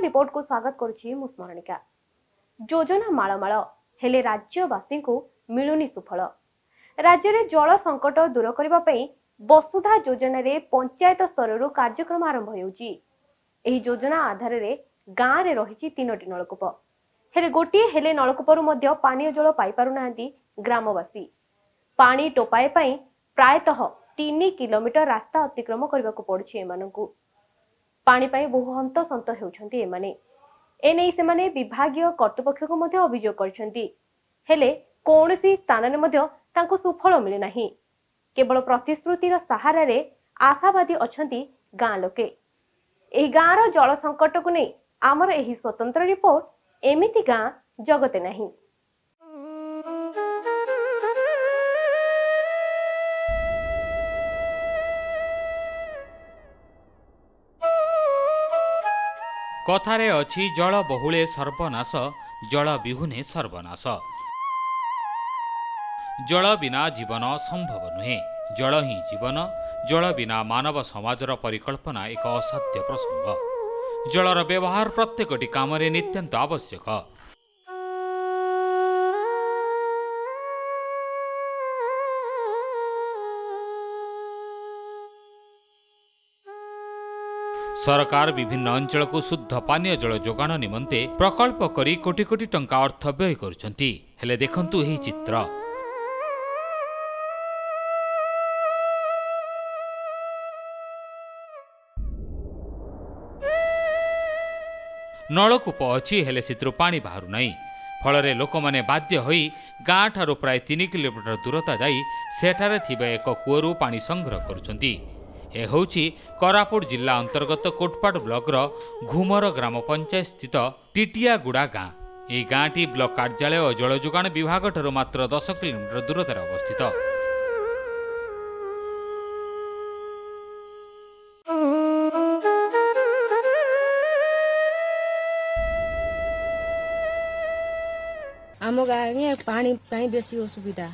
Smart report को स्वागत करुछि मु स्मरणिका। योजना माळमाळ हेले राज्यवासी को मिलुनी सुफल। राज्य में जल संकट दूर करने पई वसुधा योजना रे पंचायत स्तर कार्यक्रम आरंभ होउछि। एही योजना आधार रे गाँव रे रहिछि 3टी नलकूप, हेले गोटे हेले नलकूपरु मध्य पानीय जल पाई पारु नांती ग्रामवासी। पानी टोपाए पई प्रायतः 3 किलोमीटर रास्ता अतिक्रम करने को पड़ुछि एमानंकु। पानी पाई बहु हंतसंत हेउछन्ति एमाने। एने सेमाने विभागीय कर्तृपक्ष को मध्य अभियोग करछन्ति, हेले कोनोसी स्थान रे मध्य तांको सुफल मिले नाही। केवल प्रतिश्रुतिर सहारा रे आशावादी अछन्ति गाँ लोके। एही गाँ रो जल संकट को नै आमर एही स्वतंत्र रिपोर्ट एमिति गाँ जगते नाही। कथारे अछि जल बहुले सर्वनाश, जल विहुने सर्वनाश। जल बिना जीवन संभव नुहे। जल ही जीवन। जल बिना मानव समाजर परिकल्पना एक असाध्य प्रसंग। जलर व्यवहार प्रत्येकटी काम नित्यंत आवश्यक। सरकार विभिन्न अंचल को शुद्ध पानीय जल जोगाण निमंते प्रकल्प करी कोटी कोटी टंका अर्थ व्यय करुछंती। हेले देखंतु एही चित्र। नलकूप अछि हेले सित्रु पानी बाहरु नाही। फलरे लोक माने बाध्य होई गाँ ठारू प्राय 3 किलोमीटर दूरता जाई सेठारे थिबा एक कूअरु पानी संग्रह करुछंती। ए होउछि कोरापुट जिला अंतर्गत कोटपाड़ ब्लॉकर घुमर ग्राम पंचायत स्थित टिटियागुड़ा गाँ। यह गाँटी ब्लॉक कार्यालय और जल जोगाण विभाग ठारू मात्र 10 किलोमीटर दूरतार अवस्थित। आम गाँव पानी बेसी असुविधा।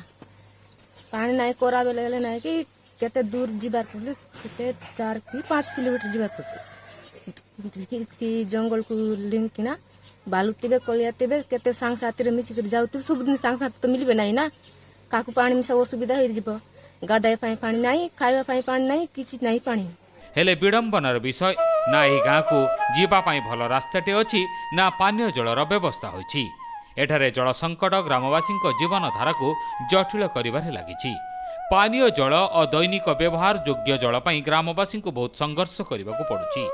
पानी ना कोरा बेले ना कि केते दूर जीवार पड़े, केते 4 कि 5 किलोमीटर जीवार पड़े कि जंगल को लिंक किना बालू तेबे कलिया तेबे केते सांग साथी रे मिसी कर जाउते सब दिन सांग साथी तो मिलबे नाही ना। काकू पानी में सब असुविधा होई जिवो। गादाय पाई पानी नाही, खाइबा पाई पानी नाही, किछि नाही पानी। हेले विडंबनार विषय ना एही गाँ को जीवा पाई भल रास्ताटे अछि ना पानीय जलर व्यवस्था होइछि। एठारे जल संकट ग्रामवासी जीवन धारा को जटिल करिबारे लागिछि। पानीय जल और दैनिक व्यवहार योग्य जल पाई ग्रामवासी को बहुत संघर्ष करने को पड़ुछि।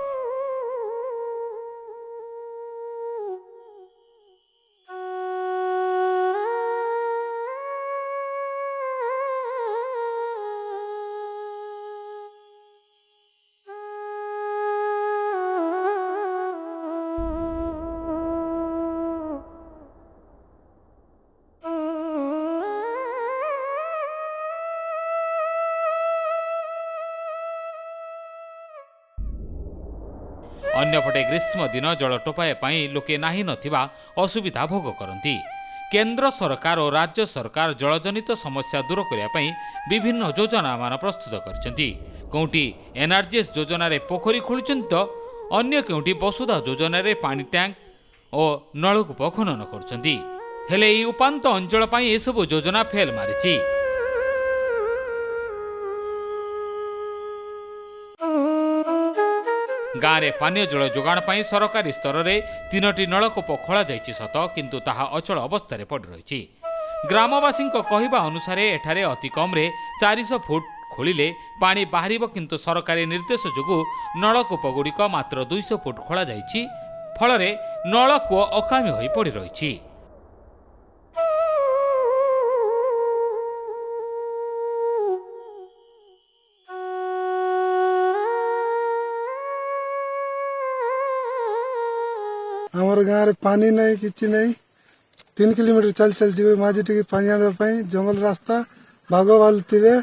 अन्यपटे ग्रीष्म दिन जल टोपाए पाई लोके नाही नथिबा असुविधा भोग करती। केंद्र सरकार और राज्य सरकार जलजनित समस्या दूर करने पाई विभिन्न योजना मान प्रस्तुत करछंती। कोउटी एनआरजीएस योजना रे पोखरी खोलुछंती तो अन्य केउटी वसुधा योजना रे पानी टैंक और नलकूप खनन करछंती। हेले ई उपांत अंचल पाई ए सब योजना फेल मारिछि। गाँव में पानीय जल जोगाण पाई सरकारी स्तर में 3टी नलकूप खोल जाइछि सत, किंतु ताहा अचल अवस्था पड़ रही। ग्रामवासी कहवा अनुसार एठारे अति कम 400 फुट खोलिले पानी बाहर, किंतु सरकारी निर्देश जोगु नलकूप गुड़िक मात्र 200 फुट खोल जाइछि। फल नलकूप अकामी होई पड़ रही। हमारे गाँव में पानी नहीं किसी नहीं। 3 किलोमीटर चल चल जीवे माझे टी पानी आने जंगल रास्ता भाग भालू थे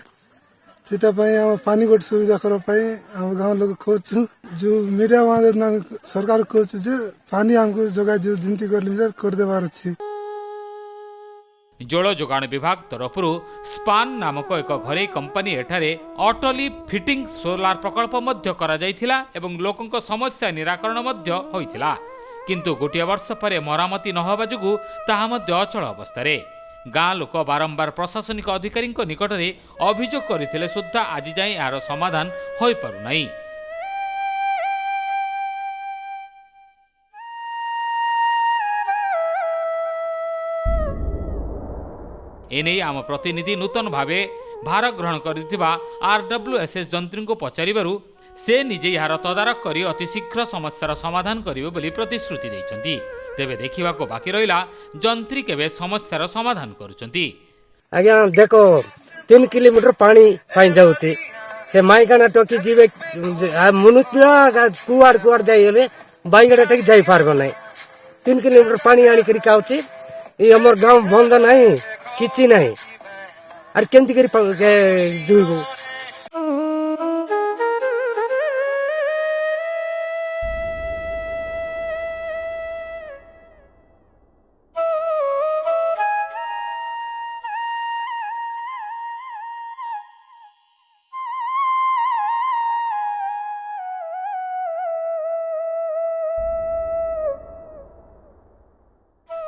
सीटा पानी गोटे सुविधा करने आम गाँव लोग खोजु जो मीडिया सरकार खोजु जे पानी हमको जगह जिंती कर देवार अछि। जल जोगाण विभाग तरफ स्पान नामक एक घरे कंपनी एठारे अटली फिटिंग सोलार प्रकल्प मध्य करा जायथिला एवं लोकंक समस्या निराकरण मध्य होइथिला। किंतु गोटे वर्ष पर मरामती नहबा जोगु ताहा मध्य अचल अवस्था गाँ लोक बारंबार प्रशासनिक अधिकारी निकट में अभियोग करथिले सुद्धा आज जाए यार समाधान हो पारुनाई। एने आम प्रतिनिधि नूतन भावे भार ग्रहण कर RWSS जंत्री को पचारू से निजे यार तदारख कर अति शीघ्र समस्यार समाधान करेंगे बोली प्रतिश्रुति देइछंती। तेबे देखा बाकी रहा जंत्री केबे समस्यार समाधान करुछंती। आज्ञा देखो 3 किलोमीटर पानी पाई जाउची से माइकाना टोकी जीवे मनुष्य कुआर कुआर जाइले बाइगड़ा टकी जाई पारबो नै। 3 किलोमीटर पानी आनी करी काउची ये हमर गांव बंद नहीं किछि नहीं आर केंती करी जुइबो।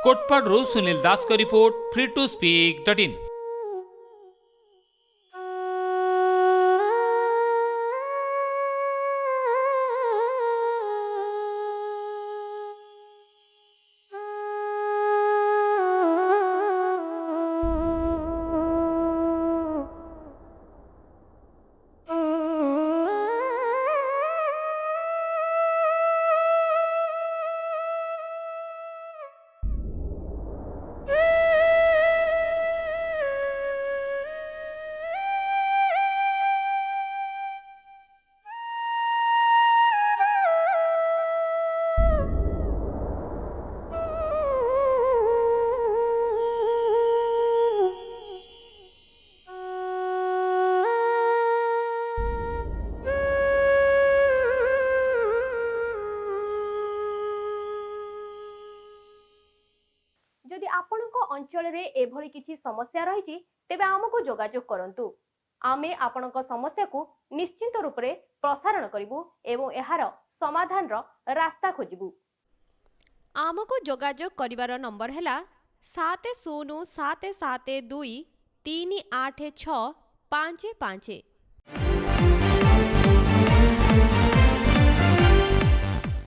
कोटपाडू सुनील दास का रिपोर्ट free2speak.in। जदि आपणको अंचल रे एभली किछि समस्या रहिछि तेबे आमको जोगाजोग करंतु। आमे आपणको समस्या को निश्चित रूप रे प्रसारण करिवु एवं एहार समाधान रो रास्ता खोजिबु। आमको जोगाजोग करिवार नंबर हैला 707723386555।